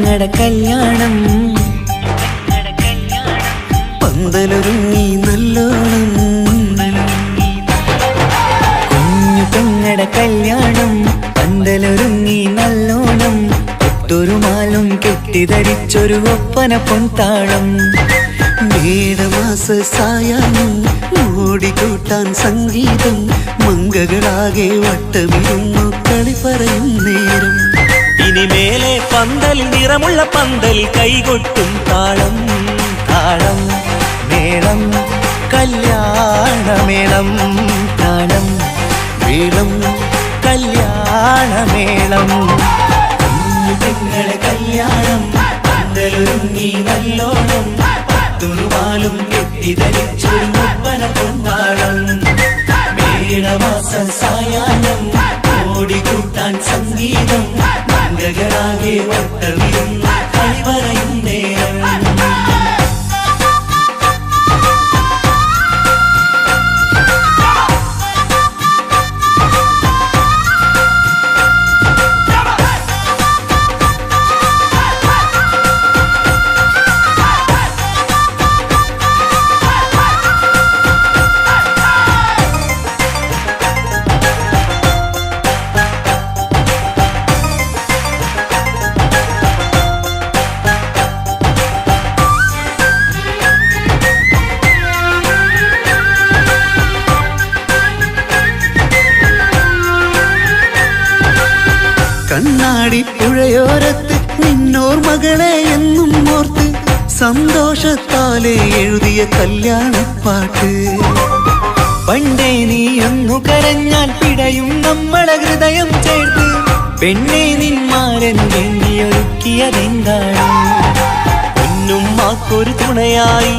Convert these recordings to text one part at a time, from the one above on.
പെങ്ങടെ കല്യാണം പന്തലൊരുങ്ങി നല്ലോണം കുഞ്ഞു പെങ്ങടെ കല്യാണം പന്തലൊരുങ്ങി നല്ലോണം ഒട്ടൊരു മാലും കെട്ടിധരിച്ചൊരു ഒപ്പന പൊൻതാളം മേടമാസ സായാഹ്നം ഓടിക്കൂട്ടാൻ സംഗീതം മംഗകളാകെ വട്ടമിരുന്നു കളി പറയും നേരം ഇനിമേലെ പന്തൽ നിറമുള്ള പന്തൽ കൈകൊട്ടും താളം താളം മേളം കല്യാണമേളം താളം മേളം കല്യാണമേളം കുഞ്ഞു പെങ്ങളെ കല്യാണം പന്തലൊരുങ്ങി നല്ലോണം തുറുമാലും കെട്ടിധരിച്ചൊരു ഒപ്പന പൊൻതാളം മേടമാസ സായാഹ്നം ഓടിക്കൂട്ടാൻ സംഗീതം മംഗകളാകെ വട്ടമിരുന്ന് കളി പറയും നേരം കണ്ണാടി പുഴയോരത്ത് നിന്നോർമകളെ എന്നും ഓർത്ത് സന്തോഷത്താലെ എഴുതിയ കല്യാണപ്പാട്ട് പണ്ടേ നീ ഒന്നു കരഞ്ഞാൽ പിടയും നമ്മളെ ഹൃദയം ചേർത്ത് പെണ്ണെ നിന്മാരൻ വേണ്ടിയൊരുക്കിയതെന്താണ് പൊന്നുമ്മാക്കൊരു തുണയായി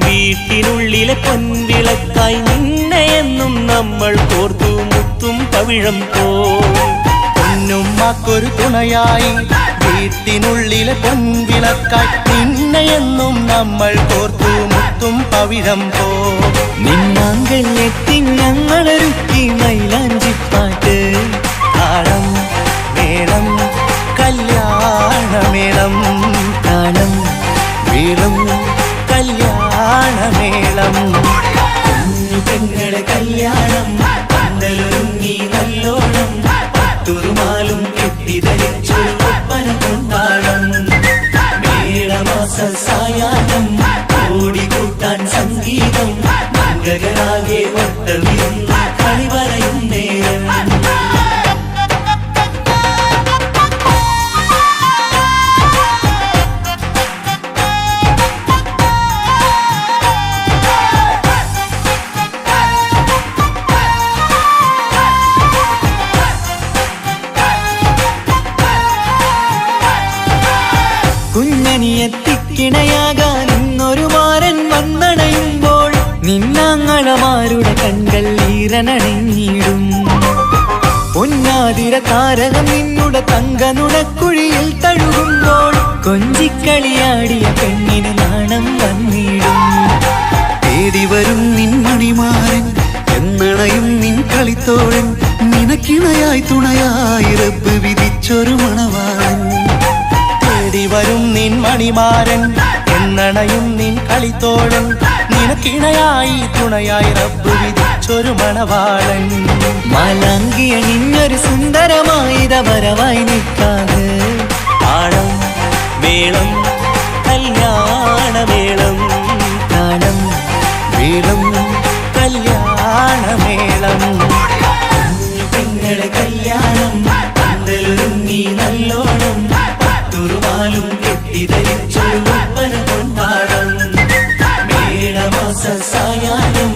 വീട്ടിനുള്ളിലെ പൊൻവിളക്കായി നിന്നെ എന്നും നമ്മൾ കോർത്തു മുത്തും പവിഴം പോ പൊന്നുമ്മാക്കൊരു തുണയായി വീട്ടിനുള്ളിലെ പൊൻവിളക്കായി നിന്നെയെന്നും നമ്മൾ കോർത്തു മുത്തും പവിഴം പോ നിന്നാങ്കല്ലെത്തി ഞങ്ങളൊരുക്കി മൈലാഞ്ചിപ്പാട്ട് താളം മേളം കല്യാണമേളം താളം മേളം കല്യാണമേളം കുഞ്ഞു പെങ്ങളെ കല്യാണം പന്തലൊരുങ്ങി നല്ലോണം തുറുമാലും കെട്ടിധരിച്ചൊരു ഒപ്പന പൊൻതാളം മേടമാസ സായാഹ്നം ഓടിക്കൂട്ടാൻ സംഗീതം മംഗകളാകെ വട്ടമിരുന്ന് കളി പറയും നേരം കുഞ്ഞനിയെത്തിക്കിണയാകാൻ ഇന്നൊരു മാരൻ വന്നണയുമ്പോൾ നിന്നാങ്ങളമാരുടെ കൺകൾ ഈറനണഞ്ഞിടും പൊന്നാതിര താരകം നിന്നുടെ തങ്കനുടക്കുഴിയിൽ തഴുകുമ്പോൾ കൊഞ്ചിക്കളിയാടിയ പെണ്ണിന് നാണം വന്നിടും തേടി വരും നിൻ മണിമാരൻ എന്നണയും നിൻ കളിത്തോഴൻ നിനക്കിണയായി തുണയായി റബ്ബ് വിധിച്ചൊരു മണവാളൻ വരും നിൻ മണിമാരൻ എന്നണയും നിൻ കളിത്തോഴൻ നിനക്കിണയായി തുണയായി റബ്ബ് വിധിച്ചൊരു മണവാളൻ മാലാങ്കിയണിഞ്ഞൊരു സുന്ദരമായിത വരവായി നിൽക്കാതെ താളം മേളം കല്യാണമേളം താളം മേളം കല്യാണമേളം കുഞ്ഞു പെങ്ങളെ കല്യാണം പന്തലൊരുങ്ങി നല്ലോണം തുറുമാലും കെട്ടിധരിച്ചൊരു ഒപ്പന പൊൻതാളം മേടമാസ സായാഹ്നം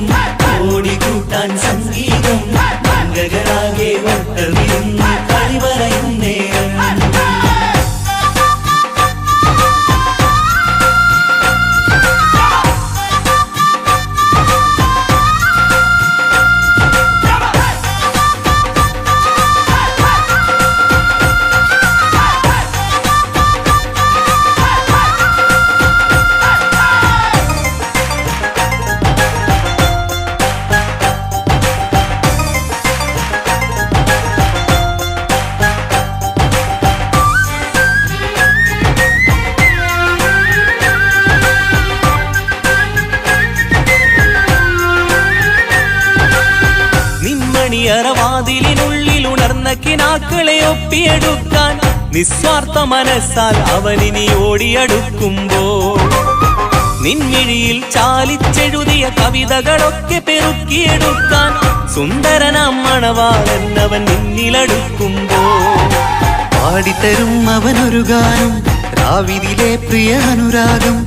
ഓടിക്കൂട്ടാൻ സംഗീതം മംഗകളാകെ വട്ടമിരുന്ന് കളി പറയും നേരം വാതിലിനുള്ളിൽ ഉണർന്ന കിനാക്കളെ ഒപ്പിയെടുക്കാൻ നിസ്വാർത്ഥ മനസ്സാൽ അവനിനി ഓടിയടുക്കുമ്പോൾ നിൻമിഴിയിൽ ചാലിച്ചെഴുതിയ കവിതകളൊക്കെ പെറുക്കിയെടുക്കാൻ സുന്ദരനാം മണവാളൻ അവൻ നിന്നിലടുക്കുമ്പോൾ പാടിത്തരും അവനൊരു ഗാനം രാവിലെ പ്രിയ അനുരാഗം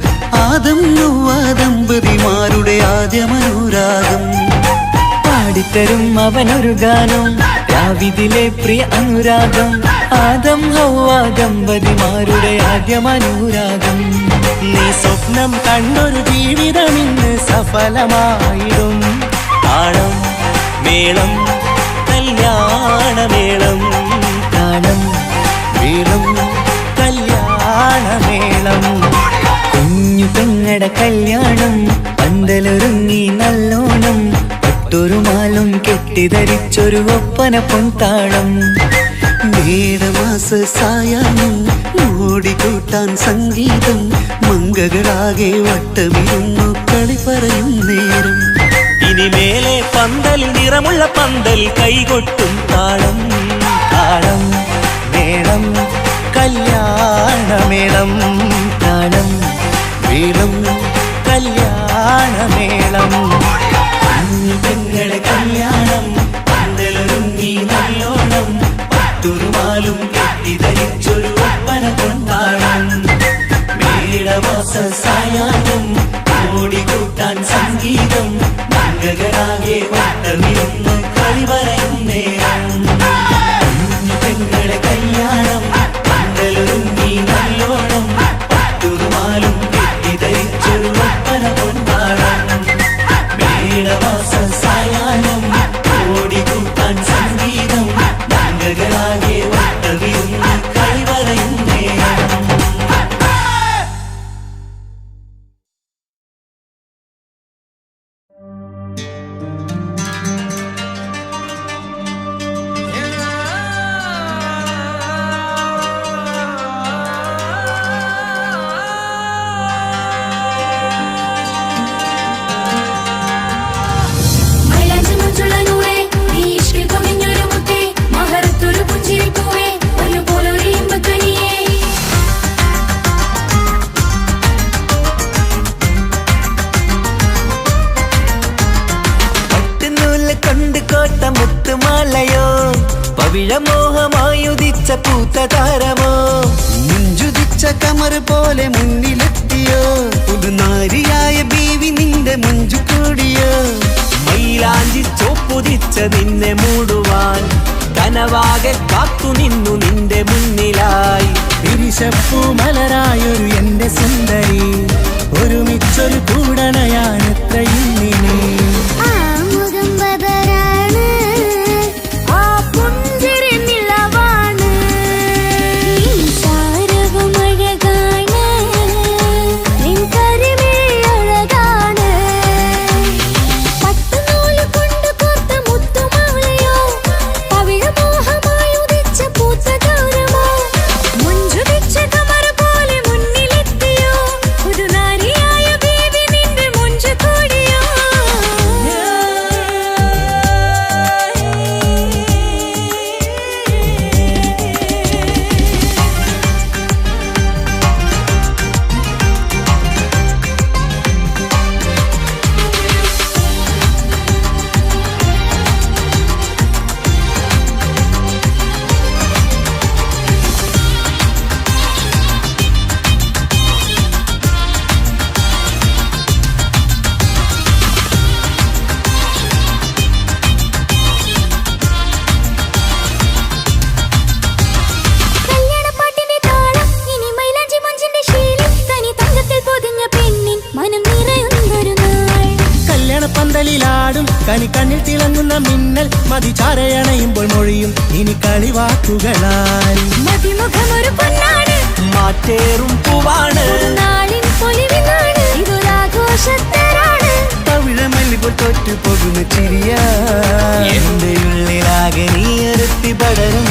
ആദം ഹവ്വ ദമ്പതിമാരുടെ ആദ്യമനുരാഗം പാടിത്തരും അവനൊരു ഗാനം രാവിലെ പ്രിയ അനുരാഗം ആദം ഹവ്വ ദമ്പതിമാരുടെ ആദ്യമനുരാഗം നീ സ്വപ്നം കണ്ടൊരു ജീവിതം ഇന്ന് സഫലമായിടും താളം മേളം കല്യാണമേളം താളം മേളം കല്യാണമേളം കുഞ്ഞു പെങ്ങടെ കല്യാണം പന്തലൊരുങ്ങി നല്ലോണം പട്ടൊരുമാലും കെട്ടിധരിച്ചൊരു ഒപ്പന പൊൻതാളം മേടമാസ സായാഹ്നം ഓടിക്കൂട്ടാൻ സംഗീതം മംഗകളാകെ വട്ടമിരുന്നു കളി പറയും നേരം ഇനി മേലെ പന്തൽ നിറമുള്ള പന്തൽ കൈകൊട്ടും താളം താളം മേളം കല്യാണമേളം താളം മേളം കല്യാണമേളം പെങ്ങളെ കല്യാണം പന്തലൊരുങ്ങി നല്ലോണം പട്ടുരുമാലും കെട്ടിധരിച്ചൊരു ഒപ്പന കൊണ്ടാടം മേടമാസ സായാഹ്നം ഓടിക്കൂട്ടാൻ സംഗീതം മംഗകളാകെ വട്ടമിരുന്ന് കളി പറയും നേരം പെങ്ങളെ കല്യാണം പന്തലൊരുങ്ങി നല്ലോണം പട്ടുരുമാലും കെട്ടിധരിച്ചൊരു ഒപ്പന കൊണ്ടാടം മേടമാസ സായാഹ്നം ഓടിക്കൂട്ടാൻ സംഗീതം മംഗകളാകെ വട്ടമിരുന്ന് കളി പറയും നേരം പവിഴമോഹമായുദിച്ച പൂത്ത താരമോ മുഞ്ചുദിച്ച കമർ പോലെ മുന്നിലെത്തിയോ പുതുനാരിയായ ബീവി നിന്റെ മുഞ്ചു കൂടിയോ മൈലാഞ്ചി ചോപ്പുതിച്ച നിന്നെ മൂടുവാൻ കനവാകെ കാത്തു നിന്നു നിന്റെ മുന്നിലായി തിരിശപ്പൂ മലരായൊരു എന്റെ സുന്ദരി ഒരുമിച്ചൊരു കൂടണയാൻ എത്രയും നിന്നെ പന്തലിലാടും കനി കണ്ണിൽ തിളങ്ങുന്ന മിന്നൽ മതി ചാരയണയുമ്പോൾ മൊഴിയും ഇനി കളിവാക്കുകളാൽ മതിമുഖമൊരു പൊന്നാണ് മാറ്റേറും പൂവാണ് ഇതൊരാഘോഷത്തരാണ് പവിഴമല്ലിപ്പോൾ തോറ്റു പോകുന്ന ചിരിയ എന്റെ ഉള്ളിലാകെ നീ അരുത്തി പടരും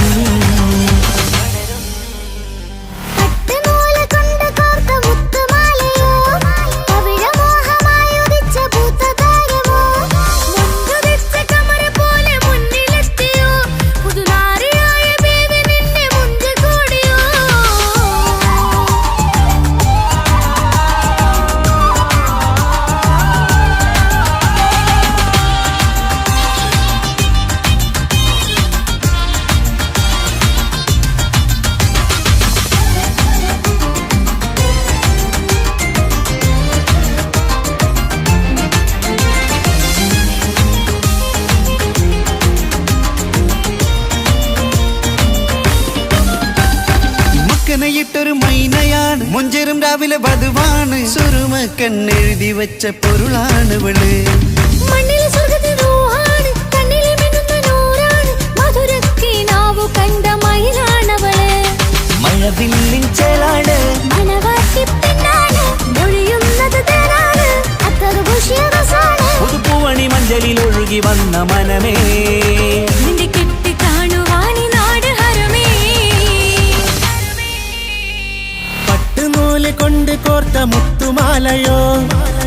ആനയിട്ടൊരു മൈനയാണ്, മുഞ്ചേറും രാവിലെ വധുവാണ്, സുറുമ കണ്ണെഴുതി വെച്ച പൊരുളാണ് ഇവള്. മണ്ണിലെ സ്വർഗ്ഗത്തിൽ റൂഹാണ്, കണ്ണിലെ മിന്നുന്ന നൂറാണ്, മധുരക്കിനാവു കണ്ട മയിലാണവള്. മഴവില്ലിൻ ചേലാണ്, മണവാട്ടി പെണ്ണാണ്, മൊഴിയുന്നത് തേനാണ്, അത്തറ് പൂശിയ റസാണ്. പുതുപ്പൂവണി മഞ്ചലിൽ ഒഴുകി വന്ന മനമേ, നിന്റെ കെട്ടി കാണുവാനി നാട് ഹരമേ. പട്ടുനൂല് കൊണ്ട് കോർത്ത മുത്തുമാലയോ,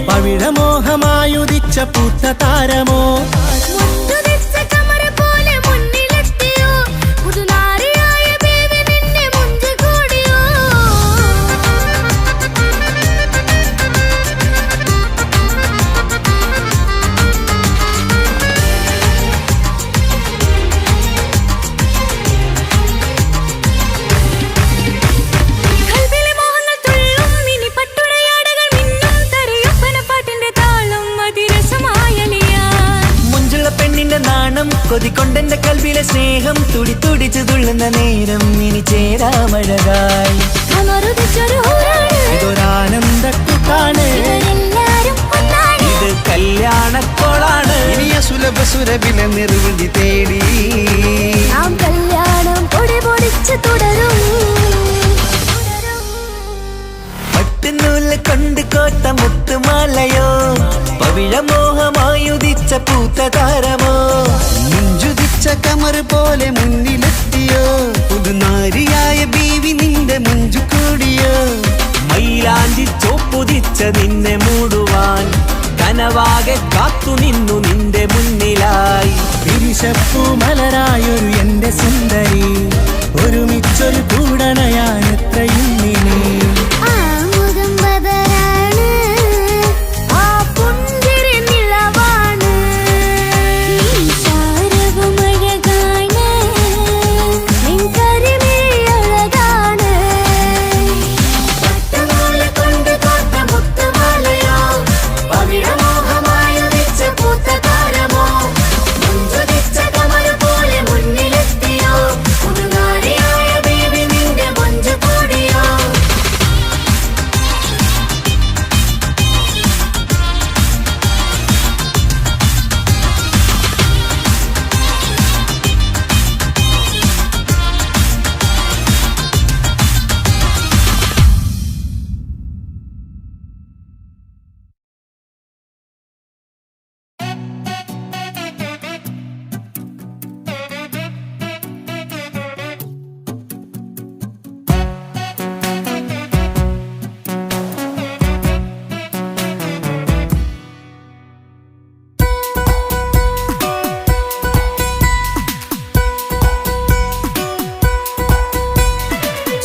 പവിഴമോഹമായുദിച്ച പൂത്ത താരമോ, മുത്തുതിച്ച കമറ പോലെ മുന്നിലെത്തിയോ, പുതുനാരിയായ ബേബി നിന്നെ മുഞ്ചു കൂടിയോ. കൽവിലെ മോഹങ്ങൾ തുള്ളും, ഇനി പട്ടുടയാടകൾ മിന്നും, തരയൊപ്പനപ്പാട്ടിന്റെ താളം അതിരസമായലിയാൻ. മുഞ്ചുള്ള പെണ്ണിന്റെ നാണം കൊതിക്കൊണ്ടെന്റെ കൽവിലെ സ്നേഹം, തുടി തുടിച്ചു തുള്ളുന്ന നേരം ഇനി ചേരാമഴകായി. കമറുദിച്ചൊരു ഹൂറാണ്, ഇതൊരാനന്ദക്കുട്ടാണ്. ഇവരെല്ലാരും ഒന്നാണ്. ഇത് കല്യാണക്കോളാണ്, ഇനിയ സുലഭ സുരഭില നിർവൃതി തേടി നാം കല്യാണം പൊടി പൊടിച്ച് തുടരും. പട്ടുനൂല് കൊണ്ട് കോട്ട മുത്തുമാലയോ, പവിഴമോഹമായുദിച്ച പൂത്ത താരമോ, മുഞ്ചുതിച്ച കമർ പോലെ മുന്നിലെത്തിയോ, പുതുനാരിയായ ബീവി നിന്റെ മുഞ്ചു കൂടിയോ. മൈലാഞ്ചി ചോപ്പുതിച്ച നിന്നെ മൂടുവാൻ, കനവാകെ കാത്തു നിന്നു നിന്റെ മുന്നിലായി. പിരിശപ്പൂ മലരായൊരു എന്റെ സുന്ദരി, ഒരുമിച്ചൊരു കൂടണയാൻ എത്രയും ഇനി. ആ മുഖം ബദറാണ്, ആ പുഞ്ചിരി നിലവാണ്, നീ സാരവും അഴകാണ്, നിൻ കരിമിഴി അഴകാണ്. പട്ടുനൂല് കൊണ്ട് കോർത്ത മുത്തുമാലയോ, പവിഴമോഹമായുദിച്ച പൂത്ത താരമോ, മുഞ്ചുതിച്ച കമർ പോലെ മുന്നിലെത്തിയോ, പുതുനാരിയായ ബേബി നിന്റെ മുഞ്ചു കൂടിയോ.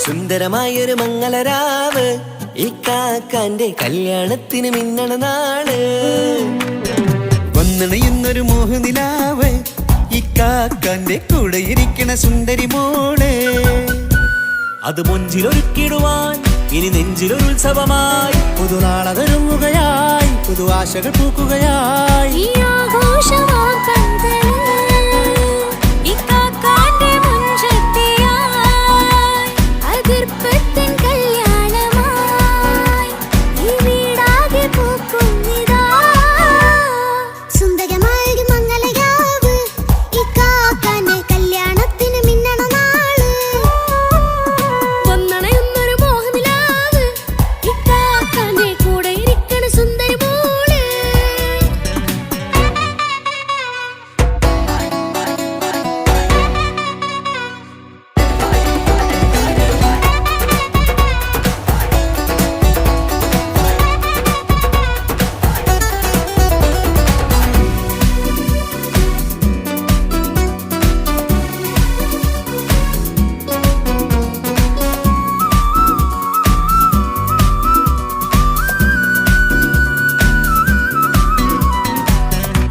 സുന്ദരമായൊരു മംഗളരാവ്, ഈ കാക്കാന്റെ കല്യാണത്തിന് മിന്നണ നാള്. വന്നണയുന്നൊരു മോഹനിലാവ്, ഈ കാക്കാന്റെ കൂടെ ഇരിക്കണ സുന്ദരി മോള്. അത് മുഞ്ചിലൊരുക്കിടുവാൻ ഇനി നെഞ്ചിലൊരു ഉത്സവമായി. പുതുനാളതൊരുങ്ങുകയായി, പുതു ആശകൾ പൂക്കുകയായി. ഈ ആഘോഷമാം കൺകളിൽ ഇക്കാക്കാന്റെ മുഞ്ചെത്തിയായി, അതിർപ്പത്തിൻ കല്യാണമായി ഈ വീടാകെ പൂക്കുന്നിതാ. സുന്ദരമായൊരു മംഗളയാവ്, ഇക്കാക്കാന്റെ കല്യാണത്തിന് മിന്നണ നാള്. വന്നണയുന്നൊരു മോഹനിലാവ്, ഇക്കാക്കാന്റെ കൂടെ ഇരിക്കണ സുന്ദരി മോള്.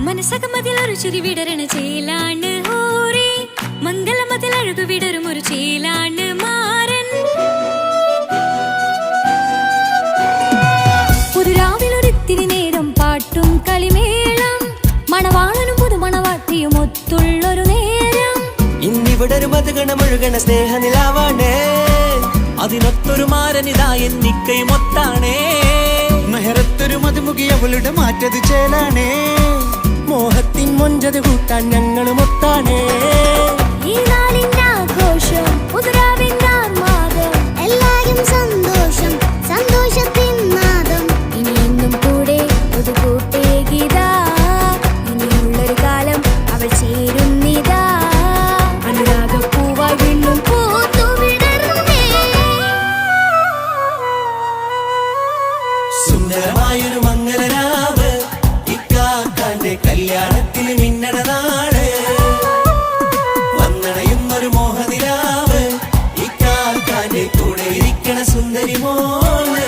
മനസ്സകമതിലൊരു ചിരി വിടരണ ചേലാണ് ഹോറി, മംഗളമതിൽ അഴകു വിടരും ഒരു ചേലാണ് മാരൻ. പുതുരാവിലൊരിത്തിരി നേരം പാട്ടും കളിമേളം, മണവാളനും പുതുമണവാട്ടിയും ഒത്തുള്ളൊരു നേരം. ഇന്നിവിടെ ഒരു മധുഗണമൊഴുകണ സ്നേഹനിലാവാണ്, അതിനൊത്തൊരു മാരനിതാ എന്നിക്കയുമൊത്താണേ. മെഹറത്തൊരു മധുമുഖി അവളുടെ മാറ്റത് ചേലാണേ. മോഹത്തിൻ മൊഞ്ചത് കൂട്ടാൻ ഞങ്ങളും ഒത്താണേ. ഈ നാളിന്റെ ആഘോഷം പുതുരാവിന്റെ ആർമാദം എല്ലാരും സന്തോഷം സന്തോഷത്തിൻ നാദം ഇനി എന്നും കൂടെ പുതുകൂട്ടേ ഗീതാ ഇനിയുള്ളൊരു കാലം അവൾ ചേരുന്നിതാ അനുരാഗപ്പൂവായി വീണ്ടും പൂത്തു വിടർന്നേ. സുന്ദരമായൊരു മംഗലരാവ് ഇക്കാക്കാന്റെ കല്യാണത്തിന് മിന്നണ നാട്. വന്നണയുന്നൊരു മോഹനിലാവ് ഇക്കാക്കാന്റെ കൂടെ ഇരിക്കണ സുന്ദരി മോള്.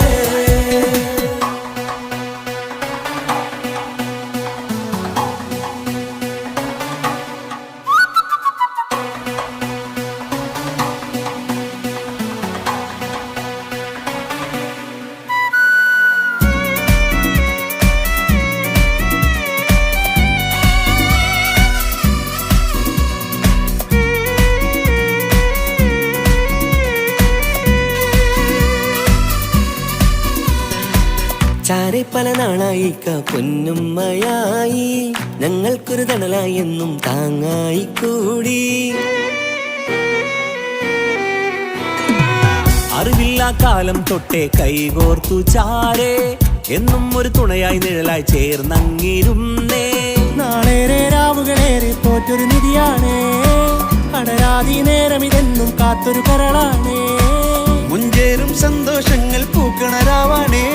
ചാരെ പല നാളായി പൊന്നുമ്മയായി ഞങ്ങൾക്കൊരു തണലായി എന്നും താങ്ങായി കൂടി. അറിവില്ലാ കാലം തൊട്ടേ കൈകോർത്തു ചാരേ എന്നും ഒരു തുണയായി നിഴലായി ചേർന്നങ്ങിരുന്നേ. നാളേറെ രാവുകളേറെ പോറ്റൊരു നിധിയാണേ. അടരാതി നേരം ഇതെന്നും കാത്തൊരു കരളാണേ. മുഞ്ചേറും സന്തോഷങ്ങൾ പൂക്കണരാവാണേ.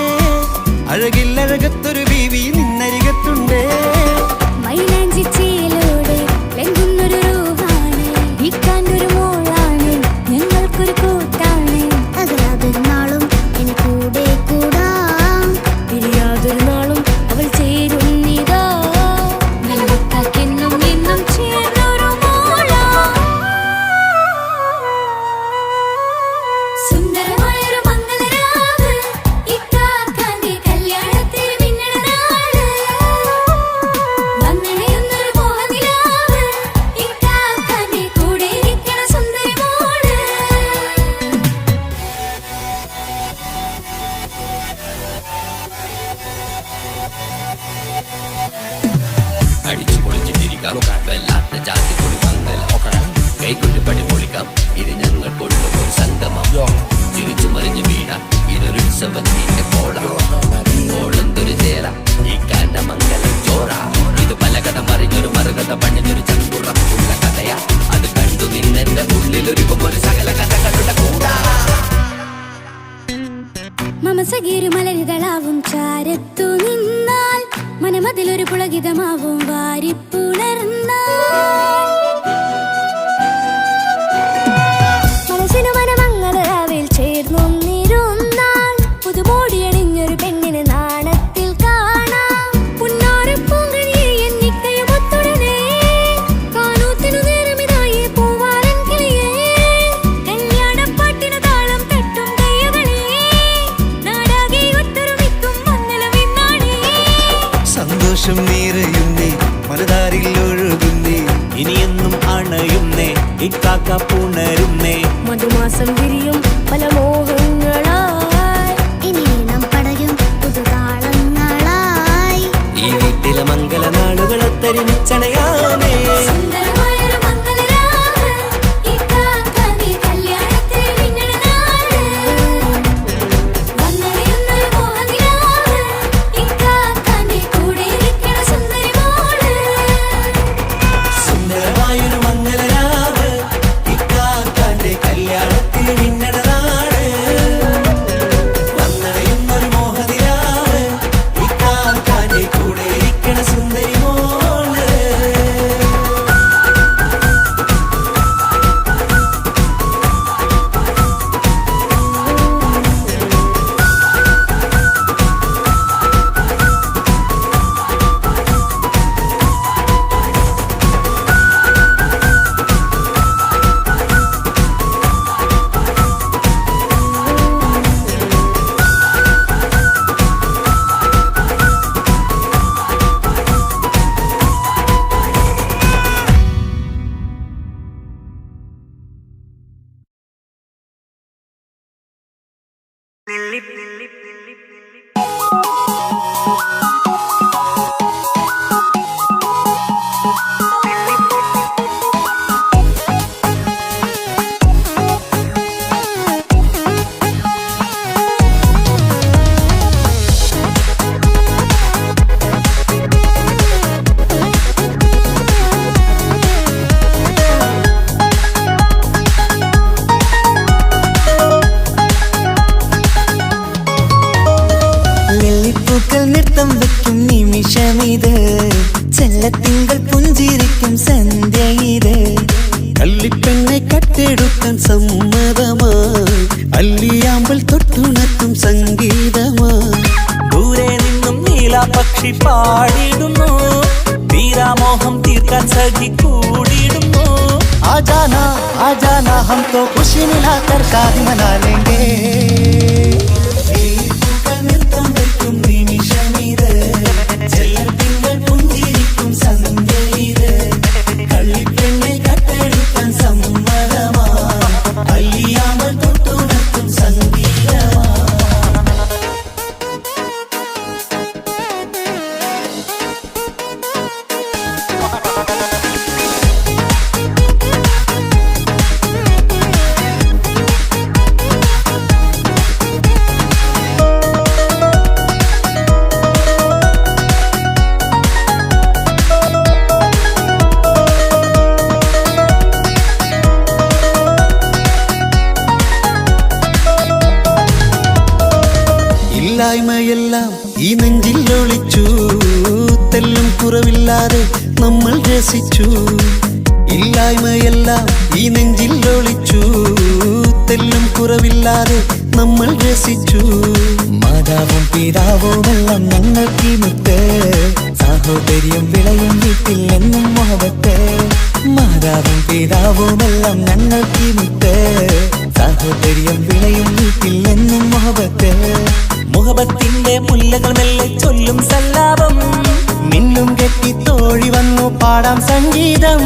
അഴകില്ലഴകത്തൊരു ബീവി നിന്നരികത്തുണ്ടേ. മൈലാഞ്ചി ചേലോടെ ലംഘുന്നൊരു രൂപാണ് ഇക്കാണ്ടൊരു മോളാണ് ഞങ്ങൾക്കൊരു കൂട്ടാണ് അകലാതൊരു നാളും ഇനി കൂടെ കൂടാം പിരിയാതൊരു നാളും അവൾ ചേരുന്നിതാ നെല്ലിക്കാക്കെന്നും എന്നും ചേർന്നൊരു മോളാ. സുന്ദരമായൊരു മംഗലരാവ് ഇക്കാക്കാന്റെ കല്യാണത്തിന് മിന്നണ നാട്. വന്നണയുന്നൊരു മോഹനിലാവ് ഇക്കാക്കാന്റെ കൂടെ ഇരിക്കണ സുന്ദരി മോള്. അടിച്ചു പൊളിച്ചിട്ടിരിക്കാം വല്ലാത്ത ജാതി പൊളി മംഗലം കൈകൊണ്ട് പടി പൊളിക്കാം ഇത് ഞങ്ങൾ കൊണ്ടുപോയി സംഗമം ചിരിച്ചു മറിഞ്ഞു വീഴാം ഇതൊരു ഉത്സവത്തിന്റെ കോളന്തൊരു ചേര ഈ കാണ്ട മംഗലം ചോറ ഇത് പല കഥ മറിഞ്ഞൊരു മറുകഥ പണിഞ്ഞൊരു ചങ്കുറപ്പുള്ള കഥയാ അത് കണ്ടു നിന്നെന്റെ ഉള്ളിലൊരുക്കും ഒരു സകല കഥകളുടെ കൂടാ. മമസഗീരു മലരിതളാവും ചാരത്തു നിന്നാൽ മനമതിലൊരു പുളകിതമാവും വാരിപ്പുണർന്നാൽ മനസ്സിനു മനമംഗളരാവിൽ ചേർന്നൊന്നിരുന്നാൽ പുതുമോടിയണിഞ്ഞൊരു പെണ്ണിന് നാണത്തിൽ കാണാം പുന്നാരപ്പൂങ്കണിയെ എന്നിക്കയുമൊത്തുടനെ കാനൂത്തിനു നേരമിതായി പൂവാലൻ കിളിയേ കല്യാണപ്പാട്ടിനു താളം തട്ടും കയ്യുകളേ നാടാകെ ഒത്തൊരുമിക്കും മംഗലമെന്നാണേ. സന്തോഷം നിറയുന്നേ മനതാരിൽ ഒഴുകുന്നേ. ഇനിയെന്നും അണയുന്നേ ഇക്കാക്ക പുണരുന്നേ. മധുമാസം വിരിയും പല മോഹങ്ങളായി ഇനി നാം പടരും പുതുതാളങ്ങളായി. ഈ വീട്ടിലെ മംഗല നാളുകളെ തരിച്ചണയാമേ. സുന്ദരമായൊരു മംഗലരാവ് ഇക്കാക്കാന്റെ കല്യാണത്തിന് മിന്നണ നാട്. വന്നണയുന്നൊരു മോഹനിലാവ് ഇക്കാക്കാന്റെ കൂടെ ഇരിക്കണ സുന്ദരി മോള്. സുന്ദരമായൊരു മംഗലരാവ് ഇക്കാക്കാന്റെ കല്യാണത്തിന് മിന്നണ നാട്. വന്നണയുന്നൊരു മോഹനിലാവ് ഇക്കാക്കാന്റെ കൂടെ ഇരിക്കണ സുന്ദരി മോള്. കട്ടെടുക്കാൻ സമ്മതമായി അല്ലിയാമ്പൽ തൊട്ടുണർത്തും സംഗീതമായി ദൂരെ നിന്നും നീലാപക്ഷി പാടിടുന്നു തീരാമോഹം തീർക്കാൻ സഖി കൂടിയിടുന്നു आजाना आजाना हम तो खुशी मिलाकर शादी मना लेंगे ഇല്ലായ്മയെല്ലാം ഈ നെഞ്ചിൽ ഒളിച്ചു തെല്ലും കുറവില്ലാതെ നമ്മൾ രസിച്ചു ഇല്ലായ്മയെല്ലാം ഈ നെഞ്ചിൽ ഒളിച്ചു തെല്ലും കുറവില്ലാതെ നമ്മൾ രസിച്ചു മാതാവും പിതാവുമെല്ലാം ഞങ്ങൾക്ക് മുത്ത് സാഹോദര്യം വിളയും വീട്ടിൽ എന്നും മുഹബത്ത് മാതാവും പിതാവുമെല്ലാം ഞങ്ങൾക്ക് മുത്ത് സാഹോദര്യം വിളയും വീട്ടിൽ എന്നും മുഹബത്ത് മുഹബത്തിന്റെ മുല്ലകൾ മെല്ലെ ചൊല്ലും സല്ലാപം മിന്നും കെട്ടി തോഴി വന്നു പാടാം സംഗീതം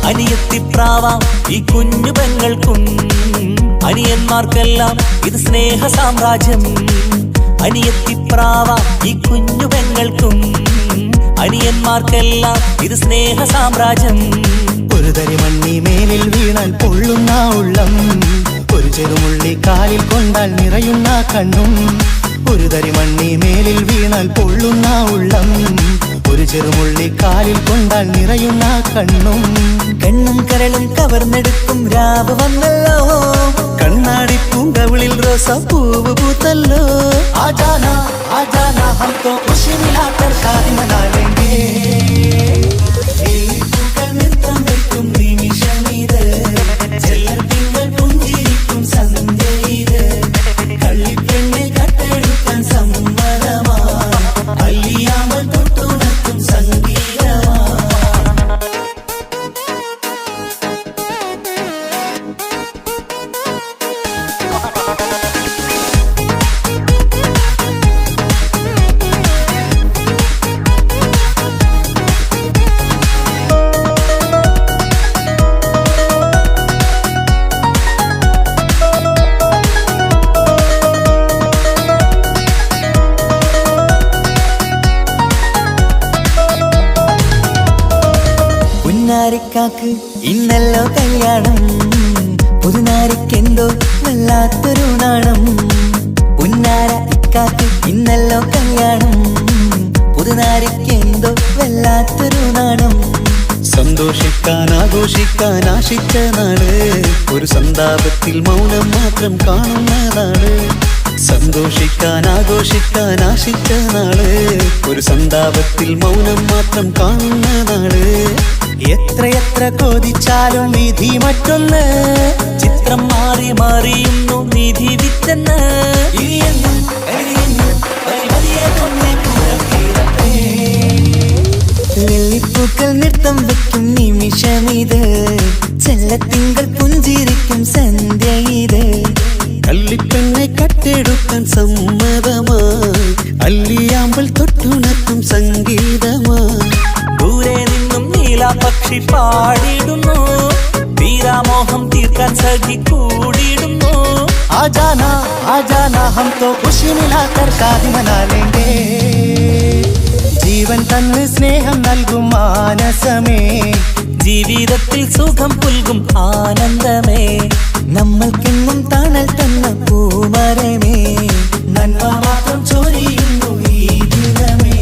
അനിയത്തിപ്രാവാം ഈ കുഞ്ഞു പെങ്ങൾക്കും അനിയന്മാർക്കെല്ലാം ഇത് സ്നേഹ സാമ്രാജ്യം അനിയത്തിപ്രാവാം ഈ കുഞ്ഞു പെങ്ങൾക്കും അനിയന്മാർക്കെല്ലാം ഇത് സ്നേഹ സാമ്രാജ്യം ഒരു തരി മണ്ണി മേലിൽ വീണാൽ പൊള്ളുന്ന ഉള്ളം ഒരു ചെറുമുള്ളി കാലിൽ കൊണ്ടാൽ നിറയുന്ന കണ്ണും ഒരു തരി മണ്ണി മേലിൽ വീണാൽ പൊള്ളുന്ന ഉള്ളം ഒരു ചെറുമുള്ളി കാലിൽ കൊണ്ടാൽ നിറയുന്ന കണ്ണും കണ്ണും കരളും കവർന്നെടുക്കും രാവ് വന്നല്ലോ കണ്ണാടി പൂങ്കവിളിൽ റോസാപ്പൂവ് പൂത്തല്ലോ आजाना आजाना हम तो खुशी मिलाकर शादी मना लेंगे പുന്നാരിക്കാക്ക് ഇന്നല്ലോ കല്യാണം പുതുനാരിക്കെന്തോ വല്ലാത്തൊരു നാണം പുന്നാര ഇക്കാക്ക് ഇന്നല്ലോ കല്യാണം പുതുനാരിക്കെന്തോ വല്ലാത്തൊരു നാണം സന്തോഷിക്കാൻ ആഘോഷിക്കാൻ ആശിച്ച നാട് ഒരു സന്താപത്തിൽ മൗനം മാത്രം കാണുന്നതാണ് സന്തോഷിക്കാൻ ആഘോഷിക്കാൻ ആശിച്ച നാട് ഒരു സന്താപത്തിൽ മൗനം മാത്രം കാണുന്നതാണ് എത്രയെത്ര കൊതിച്ചാലും വിധി മറ്റൊന്ന് ചിത്രം മാറി മാറിയുന്നു നിധി വിറ്റെന്ന് വെള്ളിപ്പൂക്കൾ നൃത്തം വെക്കും നിമിഷമിത് ചെല്ലത്തിങ്കൾ പുഞ്ചിരിക്കും സന്ധ്യ ഇത് കള്ളിപ്പെണ്ണെ കട്ടെടുക്കാൻ സമ്മതമായി അല്ലിയാമ്പൽ തൊട്ടുണർത്തും സംഗീതമായി ദൂരെ നിന്നും നീലാപക്ഷി പാടിടുന്നു തീരാമോഹം തീർക്കാൻ സഖി കൂടിയിടുന്നു. ആജാന ആജാന ഹം തോ ഖുശി മിലാകർ കാദി മനാ ലേംഗേ. ജീവൻ തന്ന് സ്നേഹം നൽകും മാനസമേ, ജീവിതത്തിൽ സുഖം പുൽകും ആനന്ദമേ, നമ്മൾക്കെന്നും തണൽ തന്ന പൂമരമേ, നന്മ മാത്രം ചൊരിയുന്നു ഈ ദിനമേ.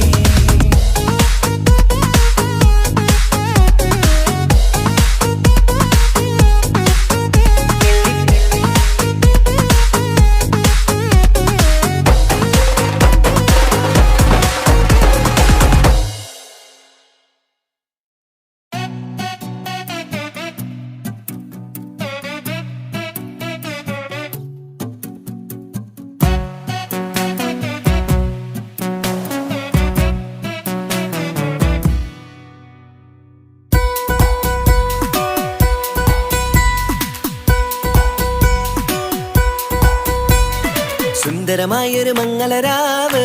സുന്ദരമായൊരു മംഗളരാവ്,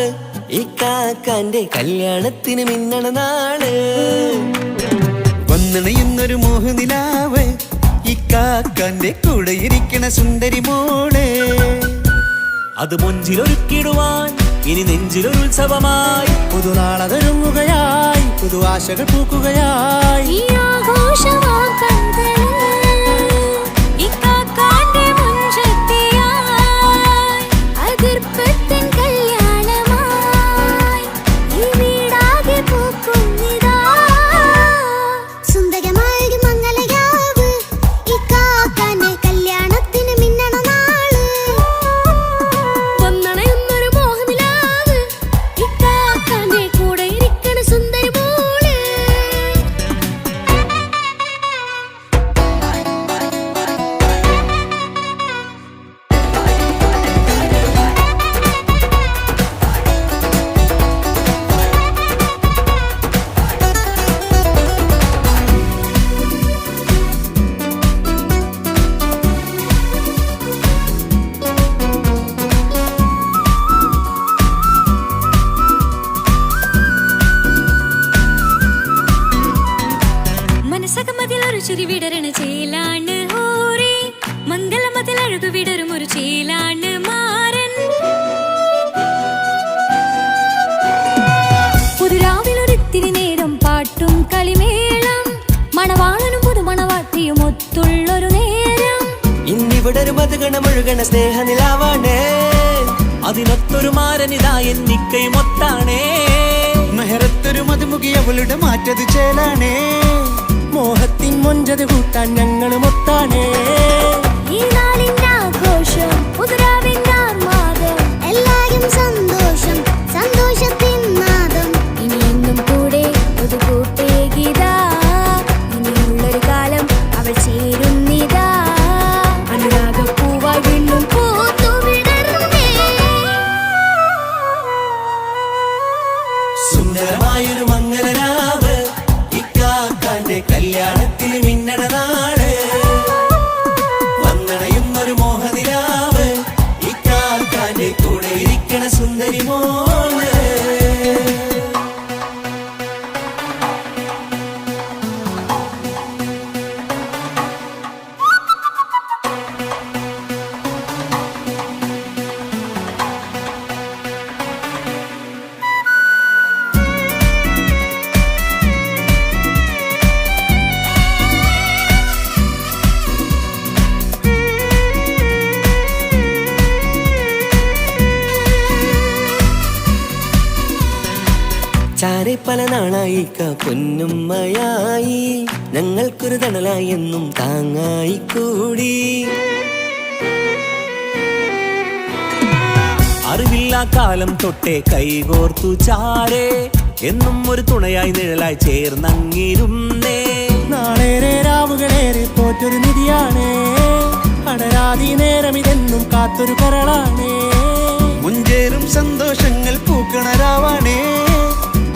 ഈ കാക്കാന്റെ കല്യാണത്തിന് മിന്നണ നാള്. വന്നണയുന്നൊരു മോഹനിലാവ്, ഈ കാക്കാന്റെ കൂടെ ഇരിക്കണ സുന്ദരി മോള്. അത് മുഞ്ചിലൊരുക്കിടുവാൻ ഇനി നെഞ്ചിലൊരുത്സവമായി, പുതുനാളതൊരുങ്ങുകയായി, പുതു ആശകൾ പൂക്കുകയായി. ഈ ആഘോഷമാക്കന്തല് ഇക്കാക്കാന്റെ മുഞ്ചത്തിയായി, അതിർപ്പത്തിൻ കല്യാണമായി ഈ വീടാകെ പൂക്കുന്നിതാ. സുന്ദരമായൊരു മംഗളരാവ്, ഇക്കാക്കാന്റെ കല്യാണത്തിന് മിന്നണ നാള്. വന്നണയുന്നൊരു മോഹനിലാവ്, ഇക്കാക്കാന്റെ കൂടെ ഇരിക്കണ സുന്ദരി മോള്. മനസ്സകമതിലൊരു ചിരി വിടരണ ചേലാണ് ഹോറി, മംഗളമതിൽ അഴകു വിടരും ഒരു ചേലാണ് മാരൻ. പുതുരാവിലൊരിത്തിരി നേരം പാട്ടും കളിമേളം, മണവാളനും പുതുമണവാട്ടിയും ഒത്തുള്ളൊരു നേരം. ഇന്നിവിടെ ഒരു മധുഗണമൊഴുകണ സ്നേഹനിലാവാണ്, അതിനൊത്തൊരു മാരനിതാ എന്നിക്കയുമൊത്താണേ. മെഹറത്തൊരു മധുമുഖി അവളുടെ മാറ്റത് ചേലാണേ. മോഹത്തിൻ മൊഞ്ചത് കൂട്ടാൻ ഞങ്ങളും ഒത്താണേ. ഈ നാളിന്റെ ആഘോഷം, പുതുരാവിന്റെ ആർമാദം, എല്ലാരും സന്തോഷം, സന്തോഷത്തിൻ നാദം. ഇനിയെന്നും കൂടെ പുതുകൂട്ടേകിതാ, ഇനിയുള്ളൊരു കാലം അവൾ ചേരുന്നിതാ. അനുരാഗപ്പൂവായി വീണ്ടും പൂത്തുവിടർന്നേ. സുന്ദരമായൊരു മംഗളരാവ്, ഈ കാക്കാന്റെ കല്യാണത്തിന് മിന്നണ നാള്. വന്നണയുന്നൊരു മോഹനിലാവ്, ഈ കാക്കാന്റെ കൂടെ ഇരിക്കണ സുന്ദരി മോള്. ചാരെ പല നാളായിക്ക പൊന്നുമ്മയായി, ഞങ്ങൾക്കൊരു തണലായി എന്നും താങ്ങായി കൂടി. അറിവില്ലാ കാലം തൊട്ടേ കൈകോർത്തു ചാരേ, എന്നും ഒരു തുണയായി നിഴലായി ചേർന്നങ്ങിരുന്നേ. നാളേറെ രാവുകളേറെ പോറ്റൊരു നിധിയാണേ, അടരാതി നേരം ഇതെന്നും കാത്തൊരു കരളാണേ. മുഞ്ചേറും സന്തോഷങ്ങൾ പൂക്കണരാവാണേ,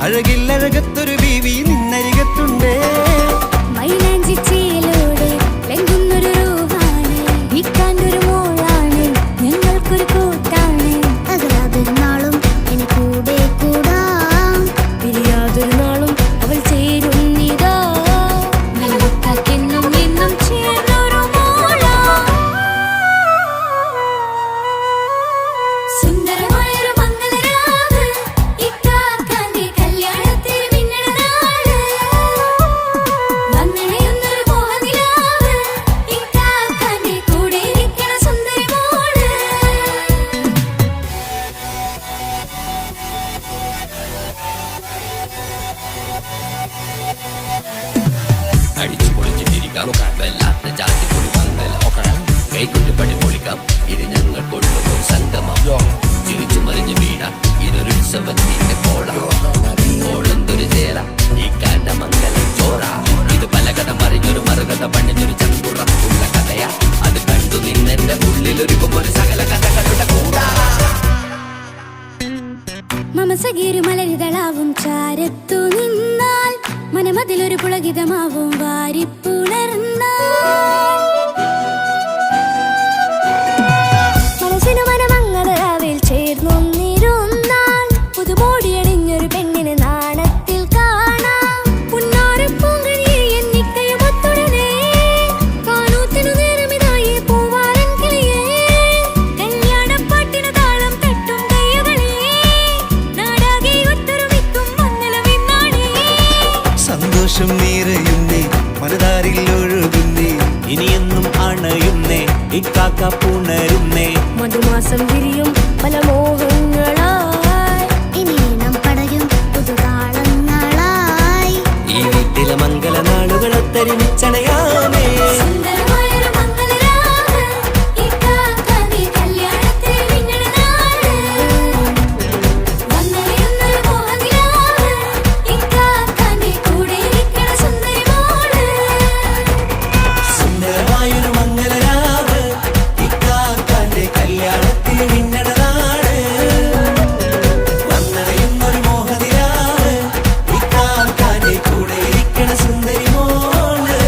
അഴകില്ലഴകത്തൊരു ബീവി നിന്നരികത്തുണ്ടേ. മൈലാഞ്ചി ചേലോടെ ലംഘുന്നൊരു രൂപാണ്, ഇക്കാന്റെ ഒരു മോളാണ്, ഞങ്ങൾക്കൊരു കൂട്ടാണ്. അകലാതൊരു നാളും ഇനി കൂടെ കൂടാം, പിരിയാതൊരു നാളും അവൾ ചേരുന്നിതാ. നെല്ലിക്കാക്കെന്നും എന്നും ചേർന്നൊരു മോള. കൈകൊട്ടുപടി പൊളിക്കാം ഇത് ഞങ്ങൾ കൊള്ളും സംഗമം ചിരിച്ചു മറിഞ്ഞു വീണാം ഇതൊരു ഉത്സവത്തിന്റെ ഓളന്തൊരു ചേല ഈ കാനമംഗലം ചോറ ഇത് പല കഥ മറിഞ്ഞൊരു മറുകഥ പണിഞ്ഞൊരു ചങ്കുറപ്പുള്ള കഥയാ അത് കണ്ടു നിന്നെന്റെ ഉള്ളിലൊരുക്കും ഒരു സകല കഥകളുടെ കൂടാ മമസഗീരു മലരിതളാവും ചാരത്തു നിന്നാൽ മനമതിലൊരു പുളകിതമാവും വാരിപ്പുണർന്നാൽ മനസ്സിനു മനമംഗളരാവിൽ ചേർന്നൊന്നിരുന്നാൽ പുതുമോടിയണിഞ്ഞൊരു പെണ്ണിന് നാണത്തിൽ കാണാം പുന്നാരപ്പൂങ്കഴിയെ എന്നിക്കയും ഒത്തുടനെ കാനൂത്തിനു നേരമിതായി പൂവാരൻ കിളിയേ കല്യാണപ്പാട്ടിനു താളം തട്ടും കയ്യുകളേ നാടാകെ ഒത്തൊരുമിക്കും മംഗളമെന്നാണേ സന്തോഷം നിറയുന്നേ മനതാരിൽ ഒഴുകുന്നേ ഇനിയെന്നും അണയുന്നേ ഇക്കാക്ക പുണരുന്നേ മധുമാസം വിരിയും പല മോഹങ്ങളായി ഇനി നാം പടരും പുതുതാളങ്ങളായി ഈ വീട്ടിലെ മംഗളനാളുകൾ ഒത്തൊരുമിച്ചണയാമേ സുന്ദരമായൊരു മംഗളരാവ് ഇക്കാക്കാന്റെ കല്യാണത്തിൽ മിന്നണ നാട് വന്നറിയുന്നൊരു മോഹനിലാവ് ഇക്കാക്കാന്റെ കൂടെ ഇരിക്കണ സുന്ദരി മോള് സുന്ദരമായൊരു മംഗളരാവ് ഇക്കാക്കാന്റെ കല്യാണത്തിൽ മിന്നണനാട് വന്നറിയുന്നൊരു മോഹനിലാവ് ഇക്കാക്കാന്റെ കൂടെ ഇരിക്കണ സുന്ദരി മോള്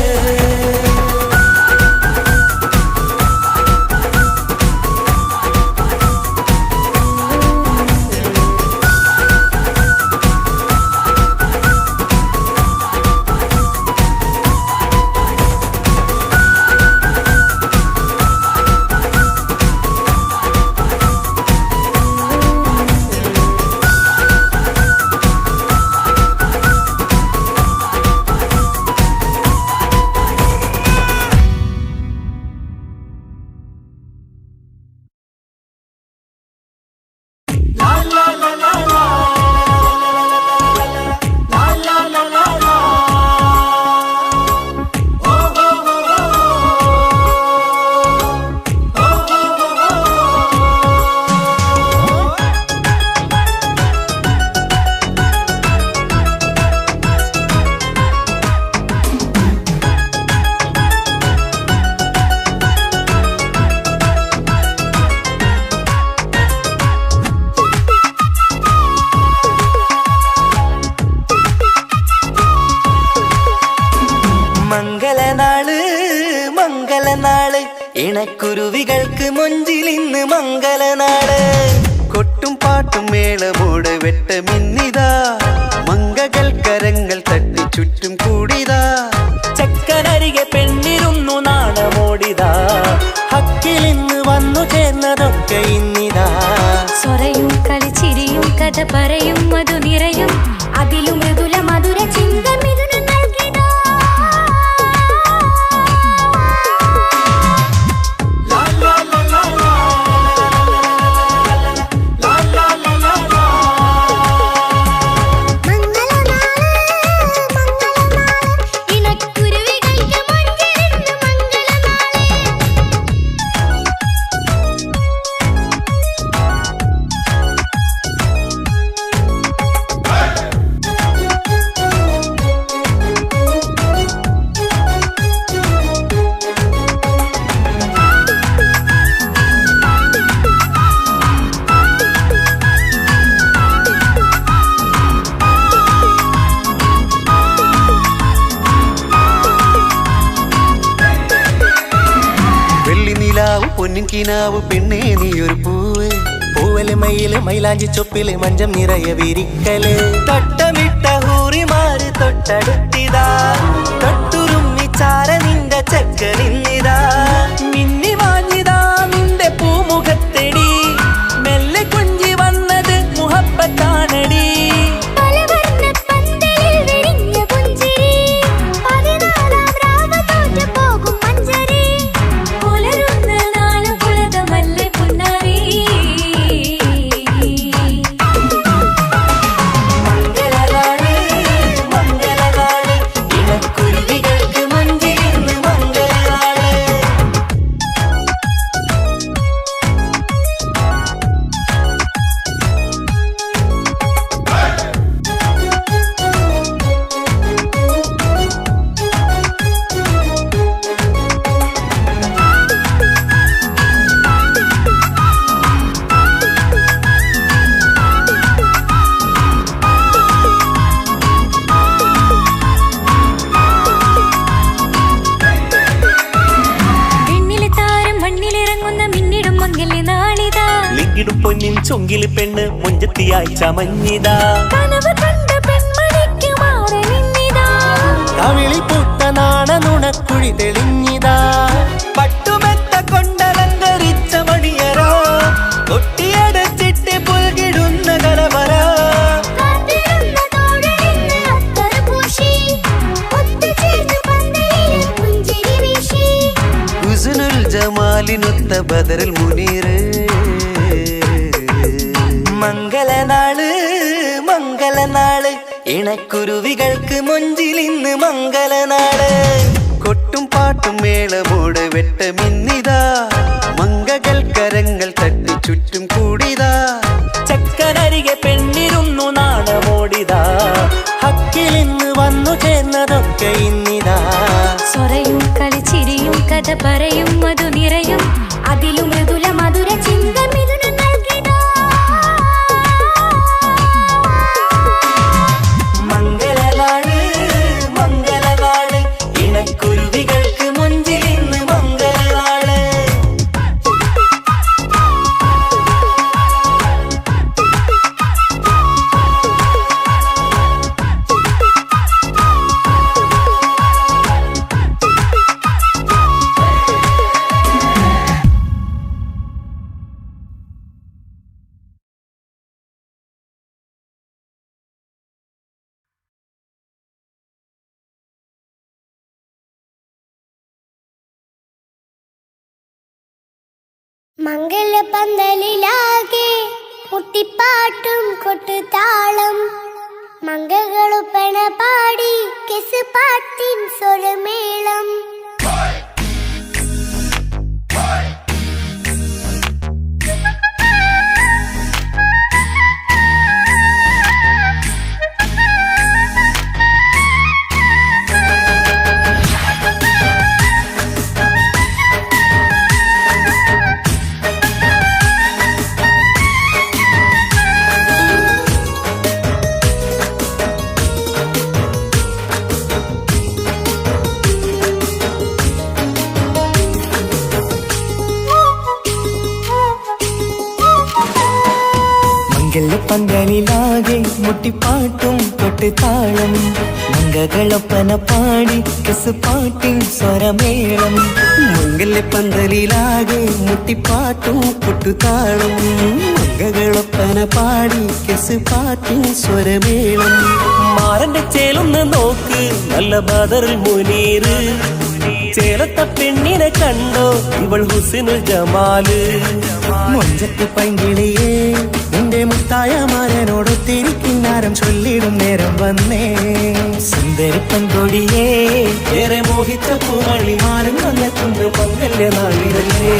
മംഗളനാള് മംഗളനാള് ഇണക്കുരുവികൾക്ക് മൊഞ്ചിലിന്ന് മംഗളനാള് കൊട്ടും പാട്ടും മേളമോട് വെട്ടമിന്നിതാ മംഗകൾ കരങ്ങൾ തട്ടി ചുറ്റും കൂടിതാ ചക്കനരികെ പെണ്ണിരുന്നു നാണമോടിതാ ഹക്കിലിന്ന് വന്നു ചേർന്നതൊക്കെ ഇന്നിതാ സ്വറയും കളിച്ചിരിയും കഥ പറയും മധു നിറയും അതിലും മൃദുല മധുര ചിന്ത മിഥുന നൽകിടാ ഇണക്കുരുവികൾക്ക് മൊഞ്ചിലിന്ന് മംഗളനാള് വെള്ളി നിലാവ് പൊന്നിൻ കിനാവ് പെണ്ണേ നീയൊരു പൂവ് പൂവല് മയില് മൈലാഞ്ചി ചൊപ്പില് മഞ്ചം നിറയെ വിരിക്കല് തട്ടമിട്ട ഹൂറിമാര് തൊട്ടടുത്തിതാ തൊട്ടുരുമ്മി ചാര നിന്റെ ചക്കനിന്നിതാ മിന്നി വാഞ്ഞിതാ നിന്റെ പൂമുഖത്തെടി മെല്ലെ കൊഞ്ചി വന്നത് മുഹബത്താണടി പലവർണ്ണ പന്തലിൽ വിരിഞ്ഞ പുഞ്ചിരി 14 രാവ് തോറ്റു പോകും മഞ്ചരി പുലരുന്ന നാള് പുലതമല്ലേ പുന്നാരി മംഗളനാള് മംഗളനാള് ഇണക്കുരുവികൾക്ക് മഞ്ചിലിന്ന് മംഗളനാള് പൊന്നിൻ ചൊങ്കില് പെണ്ണ് മുഞ്ചത്തിയായി ചമഞ്ഞിതാ കനവ് കണ്ട പെൺമണിക്ക് മാറനിന്നിതാ കവിളിൽ പൂത്ത നാണ നുണക്കുഴി തെളിഞ്ഞിതാ പട്ടുമെത്ത കൊണ്ടലങ്കരിച്ച മണിയറോ കൊട്ടിയടച്ചിട്ട് പുൽകിടുന്ന കലവറ ഹുസ്നുൽ ജമാലിനൊത്ത ബദറുൽ മുനീറ് മംഗളനാള് മംഗളനാള് ഇണക്കുരുവികൾക്ക് മൊഞ്ചിലിന്ന് മംഗളനാള് കൊട്ടും പാട്ടും മേളമോട് വെട്ടമിന്നിതാ മംഗകൾ കരങ്ങൾ തട്ടി ചുറ്റും കൂടിതാ ചക്കനരികെ പെണ്ണിരുന്നു നാണമോടിതാ ഹക്കിലിന്ന് വന്നു ചേർന്നതൊക്കെ ഇന്നിതാ സ്വരയും കളിച്ചിരിയും കഥ പറയും മധു നിറയും അതിലും മൃദുല മധുര ചിന്ത മിഥുന നൽകിതാ മംഗളനാള് മംഗളനാള് ഇണക്കുരുവികൾക്ക് മൊഞ്ചിലിന്ന് മംഗളനാള് മംഗലപന്തലിലാകെ മുട്ടിപ്പാട്ടും കൊട്ടുതാളം മംഗളുപ്പണ പാടി കെസ് പാട്ടിൻ സ്വരമേളം പന്തലിലാകെ മുട്ടിപ്പാട്ടും കൊട്ടുതാളം മംഗകളൊപ്പന പാടി കെസ് പാട്ടിൻ സ്വരമേളം മംഗല്യപ്പന്തലിലാകെ മുട്ടിപ്പാട്ടും കൊട്ടുതാളം മംഗകളൊപ്പന പാടി കെസ് പാട്ടിൻ സ്വരമേളം മാറന്റെ ചേലൊന്ന് നോക്ക് നല്ല ബദറുൽ മുനീറ് ചേലത്ത പെണ്ണിനെ കണ്ടോ ഇവൾ ഹുസ്നുൽ ജമാല് മൊഞ്ചത്ത് പൈങ്കിളിയേ നിന്റെ മുത്തായ മാരനോടൊത്തിരിക്കിന്നാരം ചൊല്ലിടും നേരം വന്നേ സുന്ദരി പെൺകൊടിയേ ഏറെ മോഹിച്ച പൂമണിമാരും വന്നെത്തുന്ന മംഗല്യ നാളിതല്ലേ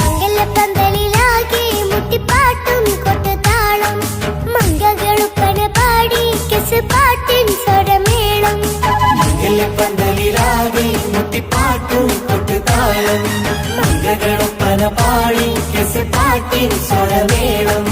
മംഗലപന്തലിലാകെ മുട്ടിപ്പാട്ടും കൊട്ടുതാളം മംഗളുപ്പന പാടി കെസ് പാട്ടിൻ സ്വരമേളം പന്തലിലാകെ മുട്ടിപ്പാട്ടും കൊട്ടുതാളം മംഗളൊപ്പന പാടി കെസ് പാട്ടിൻ സ്വരമേളം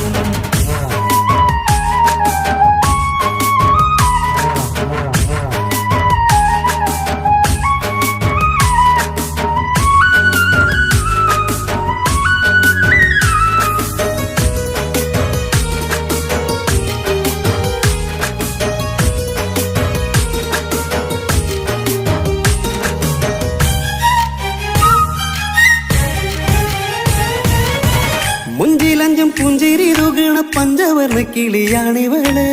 മുഞ്ചിലഞ്ചും പുഞ്ചിരി തുകണ പഞ്ചവർണ്ണ കിളിയാണിവള്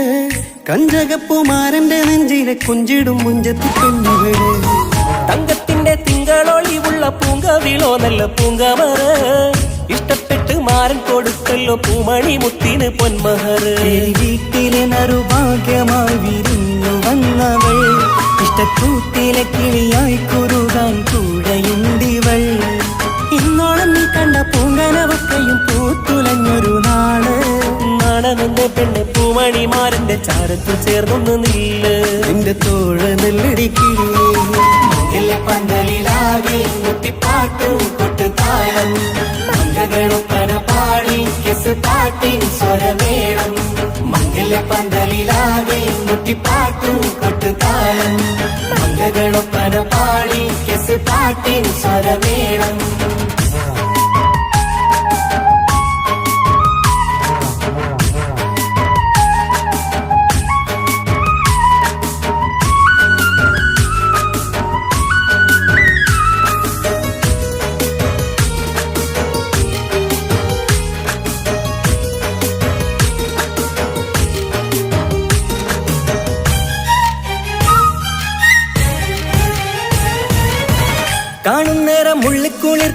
കഞ്ചകപ്പുമാരന്റെ നെഞ്ചിലെ കുഞ്ചിടും മുഞ്ചത്തി പെണ്ണുകള് തങ്കത്തിന്റെ തിങ്കളൊളിവുള്ള പൂങ്കവിളോ നല്ല പൂങ്കമറ ഇഷ്ടപ്പെട്ട് മാരൻ കൊടുത്തല്ലോ പൂമണി മുത്തിന് പൊന്മഹറ് വീട്ടിലെ നറുഭാഗ്യമായി വിരിഞ്ഞു വന്നവൾ ഇഷ്ടക്കൂട്ടിലെ കിളിയായി കുറുകാൻ കൂടെയുണ്ടിവൾ ഇന്നോളം നീ കണ്ട പൂങ്കനവക്കയും പൂത്തുലഞ്ഞൊരു നാള് നാണമെന്റെ പെണ്ണ് പൂമണിമാരന്റെ ചാരത്തിൽ ചേർന്നൊന്ന് നില്ല് എന്റെ തോഴ നെല്ലടിക്കിളിയേ പന്തലിലാകെ മുട്ടിപ്പാട്ടും കൊട്ടുതാളം മംഗളൊപ്പന പാടി കെസ് പാട്ടിൻ സ്വരമേളം മംഗലപന്തലിലാകെ മുട്ടിപ്പാട്ടും കൊട്ടുതാളം മംഗളൊപ്പന പാടി കെസ് പാട്ടിൻ സ്വരമേളം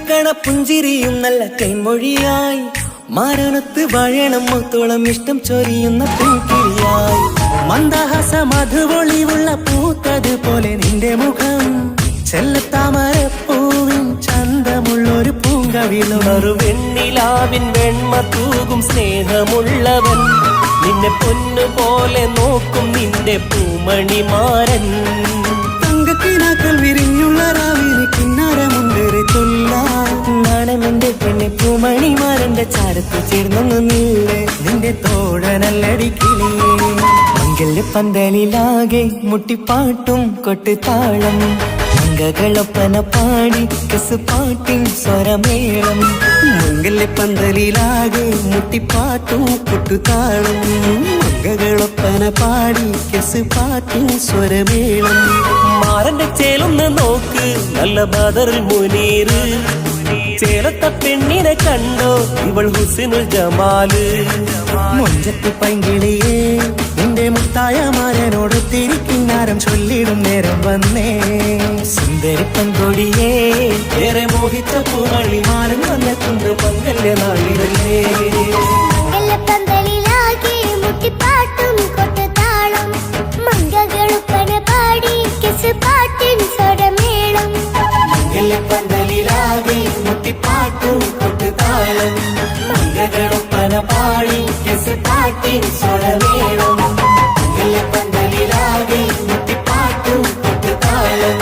ചിരിക്കണ പുഞ്ചിരിയും നല്ല കൈമൊഴിയായി മാരണത്ത് വാഴണം മൊത്തോളം ഇഷ്ടം ചൊരിയുന്ന പൂക്കിരിയായി മന്ദഹാസ മധുപൊളിവുള്ള പൂത്തതുപോലെ നിന്റെ മുഖം ചെല്ലത്താമരപ്പൂവിൻ ചന്തമുള്ളൊരു പൂങ്കവിളും വെണ്ണിലാവിൻ വെണ്മ തൂകും സ്നേഹമുള്ളവൻ നിന്നെ പൊന്നുപോലെ നോക്കും നിന്റെ പൂമണിമാരൻ തങ്കക്കിനാക്കൾ വിരിഞ്ഞുള്ള രാവിലെ കിന്നാരമുണ്ടേറെ നാണമെന്റെ പെണ്ണെ പൂമണിമാരന്റെ ചാരത്ത് ചേർന്നൊന്നു നില്ലേ നിന്റെ തോഴനല്ലടിക്കിളിയേ മംഗല്യ പന്തലിലാകെ മുട്ടിപ്പാട്ടും കൊട്ടുതാളം മംഗകളൊപ്പന പാടി കസുപാട്ടിൻ സ്വരമേളം മംഗല്യപ്പന്തലിലാകെ മുട്ടിപ്പാട്ടും കൊട്ടുതാളം മംഗകളൊപ്പന പാടി കെസുപാട്ടും സ്വരമേളം മാറന്റെ ചേലൊന്ന് നോക്ക് നല്ല ബദറിൽ മുനീറ് ചേലത്ത പെണ്ണിനെ കണ്ടോ ഇവൾ ഹുസിനുൽ ജമാല് മൊഞ്ചത്തി പൈങ്കിളിയേ നിന്റെ മുത്തായ മാരനോട് തിരിക്കിന്നാരം ചൊല്ലിടും നേരം വന്നേ സുന്ദരി പങ്കൊടിയേ ഏറെ മോഹിച്ച പൂമണിമാരൻ വന്നെത്തുണ്ട് മംഗല്യ നാളിലല്ലേ മംഗലപ്പന്തലിലാകെ മുട്ടിപ്പാട്ടും കൊട്ടുതാളം മംഗകളുപ്പന പാടി കെസുപാട്ടിൻ സ്വരമേളം മംഗല്യപ്പന്തലിലാകെ മുട്ടിപ്പാട്ടും കൊട്ടുതാളം മംഗളൊപ്പന പാടി കെസുപാട്ടിൻ സ്വരമേളം മംഗല്യപ്പന്തലിലാകെ മുട്ടിപ്പാട്ടും കൊട്ടുതാളം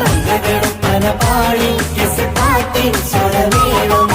മംഗളൊപ്പന പാടി കെസുപാട്ടിൻ സ്വരമേളം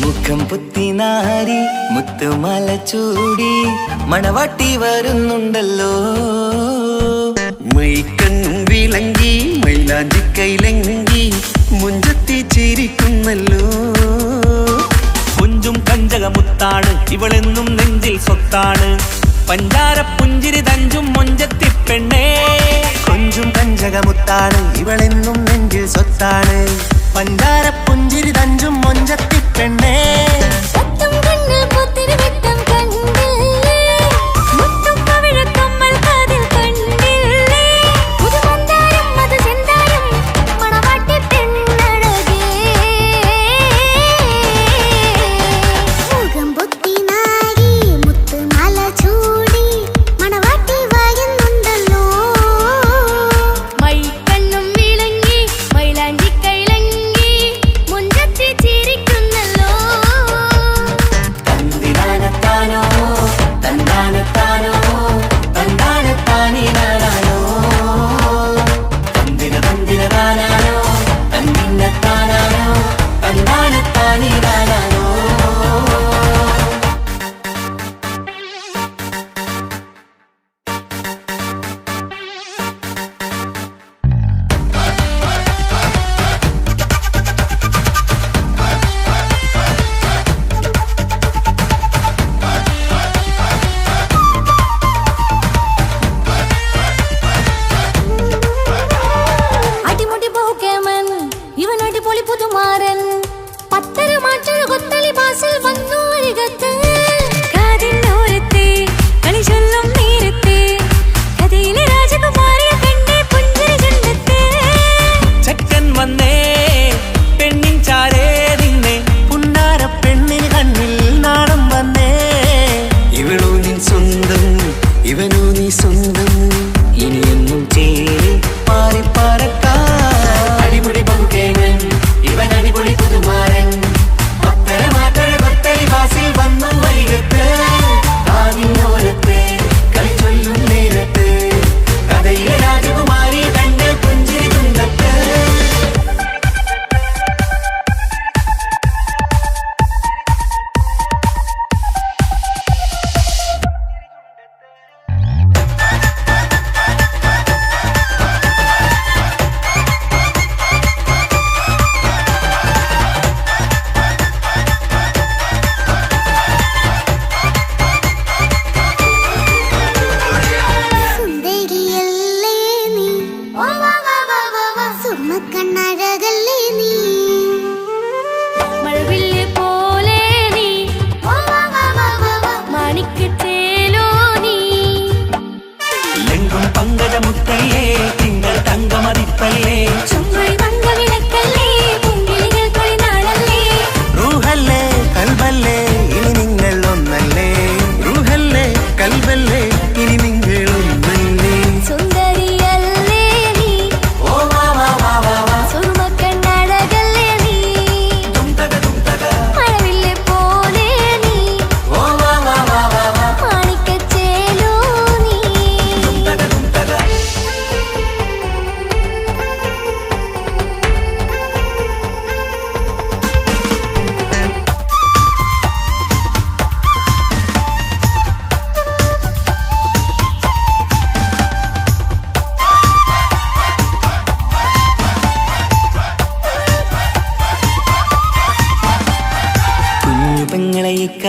മുഖം പുത്തിനാരി മുത്തുമല ചൂടി മണവാട്ടി വരുന്നുണ്ടല്ലോ മൈക്കണ്ണും വിളങ്ങി മൈലാഞ്ചി കൈലങ്കി മുഞ്ചത്തി ചിരിക്കുന്നല്ലോ കുഞ്ചും കഞ്ചകമുത്താണ് ഇവളെന്നും നെഞ്ചിൽ സ്വത്താണ് പഞ്ചാര പുഞ്ചിരി തഞ്ചും മൊഞ്ചത്തി പെണ്ണേ കൊഞ്ചും കഞ്ചകമുത്താണ് ഇവളെന്നും നെഞ്ചിൽ സ്വത്താണ് പഞ്ചാര പുഞ്ചിരി തഞ്ചും മൊഞ്ചത്തി പെണ്ണേ ഒത്തും കണ്ണിൽ പുത്തിരി വെട്ടം കണ്ടില്ലേ മുത്തും പവിഴക്കമ്മൽ കാതിൽ കണ്ടില്ലേ പുതുമന്താരം അത് ചെന്താരം മണവാട്ടി പെണ്ണഴകേ മുഖം പൊത്തി നാരി മുത്തുമാല ചൂടി മണവാട്ടി വരുന്നുണ്ടല്ലോ മൈക്കണ്ണും വിളങ്ങി മൈലാഞ്ചി കൈലങ്കി മുഞ്ചത്തി ചിരിക്കുന്നല്ലോ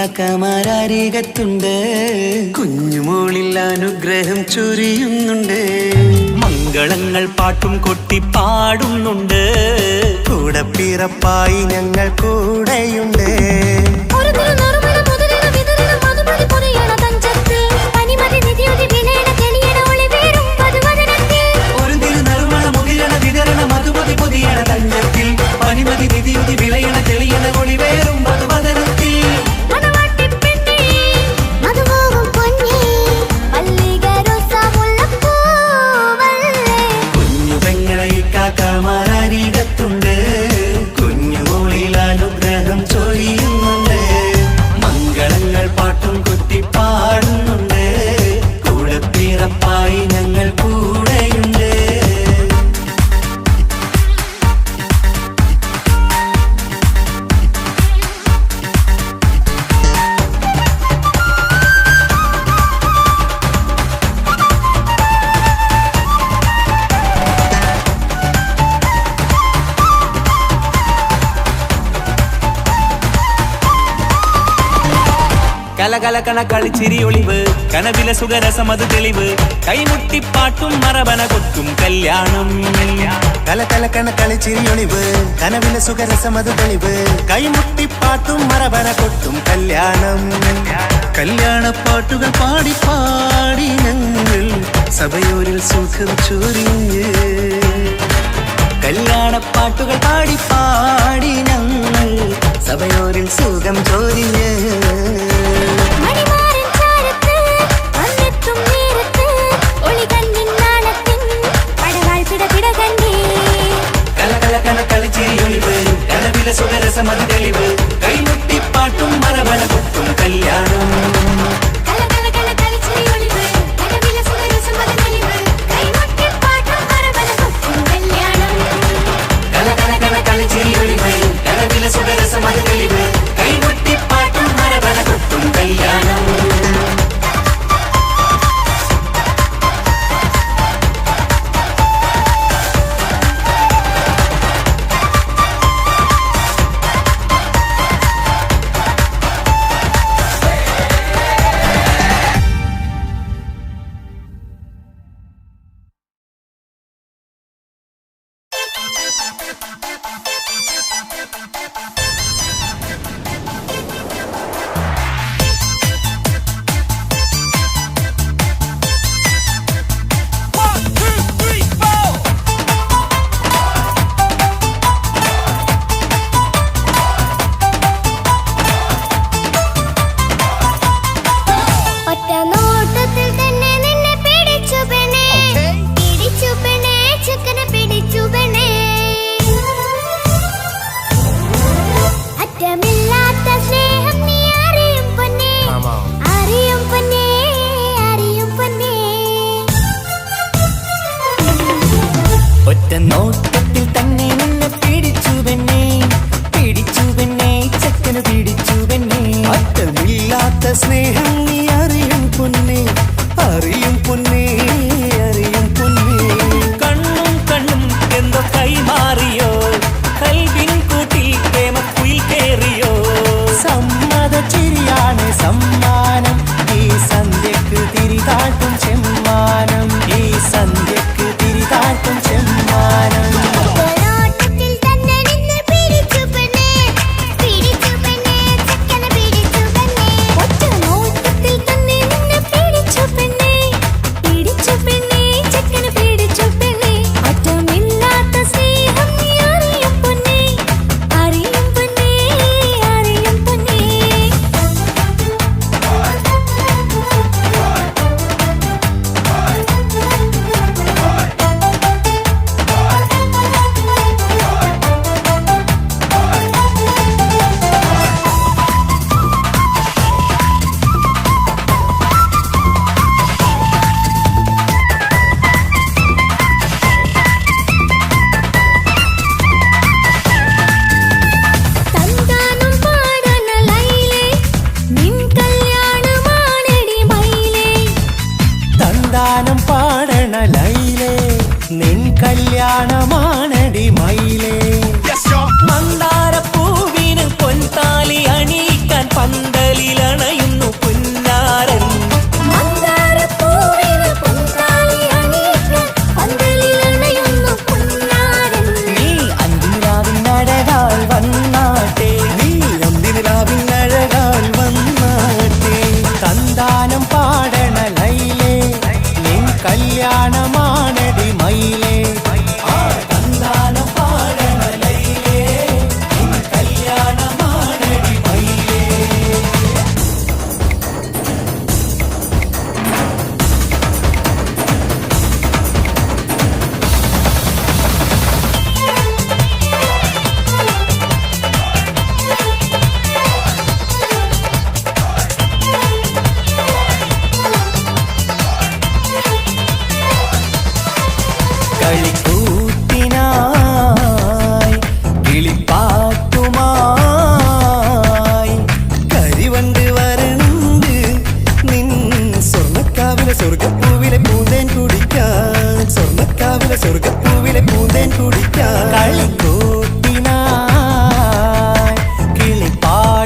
ഇക്കാക്കമാരരികത്തുണ്ട് കുഞ്ഞുമോളിൽ അനുഗ്രഹം ചൊരിയുന്നുണ്ട് മംഗളങ്ങൾ പാട്ടും കൊട്ടി പാടുന്നുണ്ട് കൂടെ പിറപ്പായി ഞങ്ങൾ കൂടെയുണ്ട് ഒരു തിരുനറുമണ മുതലിന വിതരണ മധുമതി പൊതിയണ തഞ്ചത്തിൽ പനിമതി നിധിയുതി വിലയണ തെളിയണ ഒളിവേറും വധുവദനത്തിൽ ഒരു തിരുനറുമണ മുകിരണ വിതരണ മധുമതി പൊതിയണ തഞ്ചത്തിൽ പനിമതി നിധിയുതി വിളയണ തെളിയണ ഒളിവേറും മധുവദനത്തിൽ മണവാട്ടിപ്പെണ്ണേ മധുമോഹം പൊന്നേ മല്ലിക റോസ മുല്ലപ്പൂവല്ലേ കുഞ്ഞു പെങ്ങളെ ഇക്കാക്കമാരരികത്തുണ്ട് കുഞ്ഞുമോളിൽ അനുഗ്രഹം ചൊരിയുന്നുണ്ട് മംഗളങ്ങൾ പാട്ടും കൊട്ടി പാടുന്നുണ്ട് കൂടെ പിറപ്പായി ഞങ്ങൾ കൂടെയുണ്ട് കലകലകണ കളിച്ചിരി ഒളിവ് കനവില സുഖരസമത് തെളിവ് കൈമുട്ടിപ്പാട്ടും മറവന കൊട്ടും കല്യാണം കലകലക്കണ കളിച്ചിരിയൊളിവ് കനവിലെ സുഖരസമത് തെളിവ് കൈമുട്ടിപ്പാട്ടും മറവന കൊട്ടും കല്യാണം കല്യാണപ്പാട്ടുകൾ പാടി പാടി ഞങ്ങൾ സഭയോരിൽ സുഖം ചൊരിഞ്ഞ് കല്യാണപ്പാട്ടുകൾ പാടി പാടി ഞങ്ങൾ സഭയോരിൽ സുഖം ചൊരിഞ്ഞ് മണിമാരൻ ചാരത്ത് വന്നെത്തും നേരത്ത് ഒളികണ്ണിൻ നാളത്തിൻ പടവാൾ പിടപിട കണ്ടേ കലകലകണ കളിച്ചിരി ഒളിവ് കനവില സുഖരസമത് തെളിവ് കൈമുട്ടിപ്പാട്ടും മറവന കൊട്ടും കല്യാണം കലകലകല കളിച്ചിരി ഒളിവ് കനവില സുഖരസമത് തെളിവ് കൈമുട്ടിപ്പാട്ടും മറവന കൊട്ടും കല്യാണം കലകലകണ കളിച്ചിരി ഒളിവ് കനവില സുഖരസമത് തെളിവ് കൈമുട്ടിപ്പാട്ടും മറവന കൊട്ടും കല്യാണം ഒറ്റ നോട്ടത്തിൽ തന്നെ നിന്നെ പിടിച്ചു പെണ്ണേ പിടിച്ചു പെണ്ണേ ചെക്കനെ പിടിച്ചു പെണ്ണേ അറ്റമില്ലാത്ത സ്നേഹം നീ അറിയും പൊന്നേ അറിയും പൊന്നേ അറിയും പൊന്നേ ഒറ്റ നോട്ടത്തിൽ തന്നെ നിന്നെ പിടിച്ചു പെണ്ണേ ചക്കന് പിടിച്ചു പെണ്ണേ അറ്റമില്ലാത്ത സ്നേഹം നീ അറിയും പൊന്നേ അറിയും പൊന്നേ അറിയും പൊന്നേ കണ്ണും കണ്ണും എന്തോ കൈമാറിയോ കൽവിൻ കൂട്ടിൽ പ്രേമക്കുയിൽ കേറിയോ സമ്മത ചിരിയാണ് സമ്മാനം ഈ സന്ധ്യക്ക് തിരിതാട്ടും ചെമ്മാനം ഈ സന്ധ്യക്ക് തിരിതാട്ടും ചെമ്മാനം ഒറ്റ നോട്ടത്തിൽ തന്നെ നിന്നെ പിടിച്ചു പെണ്ണേ ചെക്കനെ പിടിച്ചു പെണ്ണേ ഒറ്റ നോട്ടത്തിൽ തന്നെ നിന്നെ പിടിച്ചു പെണ്ണേ ചെക്കനെ പിടിച്ചു പെണ്ണേ അറ്റമില്ലാത്ത സ്നേഹം നീ അറിയും പൊന്നേ അറിയും പൊന്നേ അറിയും പൊന്നേ തന്താനം പാടന ലൈലേ നിൻ കല്യാണമാണെടി മൈലേ തന്താനം പാടണ ലൈലേ നിൻ കല്യാണമാണടി മയിലേ മന്ദാരപ്പൂവിന് പൊൻതാലി അണിയിക്കാൻ പന്തൽ പന്തലിലണയുന്നു പുന്നാരൻ. മന്ദാരപ്പൂവിന് പൊൻതാലി അണിയിക്കാൻ പന്തലിലണയുന്നു പൊന്നാരൻ. നീ അന്തിനിലാവിനഴകാൽ വന്നാട്ടെ, നീ അന്തിനിലാവിനഴകാൽ വന്നാട്ടെ. തന്താനം പാടണ ലൈലേ, നിൻ കല്യാണമാണടി മയിലേ. ആ തന്താനം പാടണ ലൈലേ, നിൻ കല്യാണമാണടി മയിലേ. കളിക്കൂത്തിനായി കിളിപ്പാട്ടുമായി കരിവണ്ട് വരണ്ട് നിൻ സ്വർണ്ണക്കാവിലെ സ്വർഗപ്പൂവിലെ പൂന്തേൻ കുടിക്കാൻ. സ്വർണ്ണക്കാവിലെ സ്വർഗപ്പൂവിലെ പൂന്തേൻ കുടിക്കാൻ. കളിക്കൂത്തിനായി കിളിപ്പാട്ടുമായി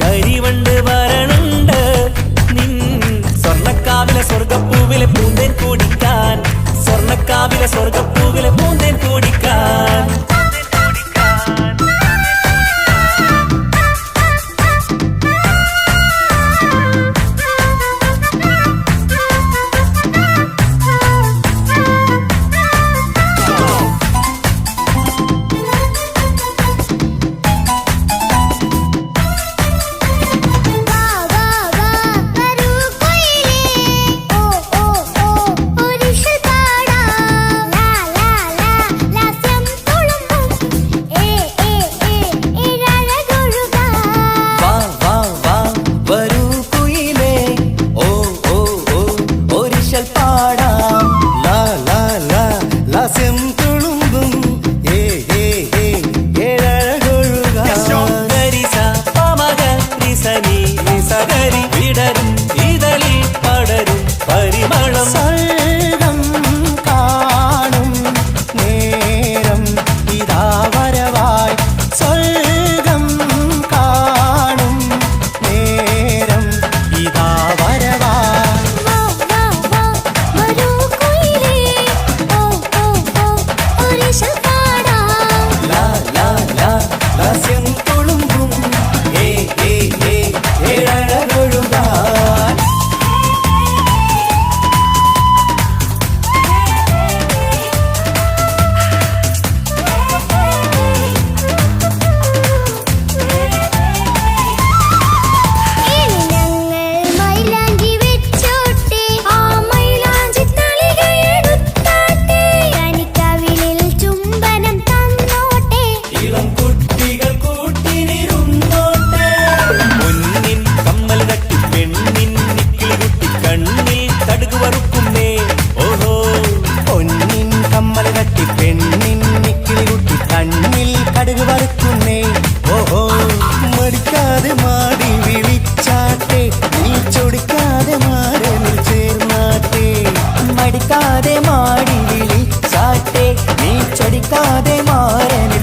കരിവണ്ട് വരണുണ്ട് നിൻ സ്വർണ്ണക്കാവിലെ സ്വർഗപ്പൂവിലെ പൂന്തേൻ കുടിക്കാൻ. സ്വർണ്ണക്കാവിലെ സ്വർഗപ്പൂവിലെ പൂന്തേൻ കുടിക്കാൻ. വാ വാ വാ വരൂ കുയിലേ, ഓ ഓ ഓ ഒരിഷൽ പാടാം. ലാ ലാ ലാ ലാസ്യം തുളുമ്പും ഏ ഏ ഏ ഏഴഴകൊഴുകാം. വാ വാ വാ വരൂ കുയിലേ, ഓ ഓ ഓ ഒരിശൽ പാടാം. ലാ ലാ ലാ ലാസ്യം തുളുമ്പും ഏ ഏ ഏ ഏഴഴകൊഴുകാൻ. ഗരിസ പമഗ റിസനി റിസഗരി വിടരും ഇതളിൽ പടരും പരിമളം. സ്വർഗം കാണും നേരം ഇതാ വരവായി. സ്വർഗം കാണും നേരം ഇതാ വരവായി. വാ വാ വാ വരൂ കുയിലേ, ഓ ഓ ഓ ഒരിഷൽ പാടാം. ലാ ലാ ലാ ലാസ്യം തുളുമ്പും ഏ ഏ ഏ ഏഴഴകൊഴുകാൻ. ഇനി ഞങ്ങൾ മൈലാഞ്ചി വെച്ചോട്ടെ, ആ മൈലാഞ്ചി തളികയെടുത്താട്ടെ. കനിക്കവിളിൽ ചുംബനം തന്നോട്ടെ. ഇളം കുട്ടികൾ കൂട്ടിനിരുന്നോട്ടെ. പൊന്നിൻ കമ്മൽ തട്ടി പെണ്ണിൻ നിക്കിളി കുട്ടി കണ്ണിൽ കടുക് വറുക്കുന്നേ. ഓഹോ പൊന്നിൻ കമ്മൽ തട്ടി പെണ്ണിൻ നിക്കിളി കുട്ടി കണ്ണിൽ കടുക് വറുക്കുന്നേ. ഓഹോ മടിക്കാതെ മാടി വിളിച്ചാട്ടെ, നീ ചൊടിക്കാതെ മാറനിൽ ചേർന്നാട്ടെ. മടിക്കാതെ മാടി വിളിച്ചാട്ടെ, നീ ചടിക്കാതെ മാറനിൽ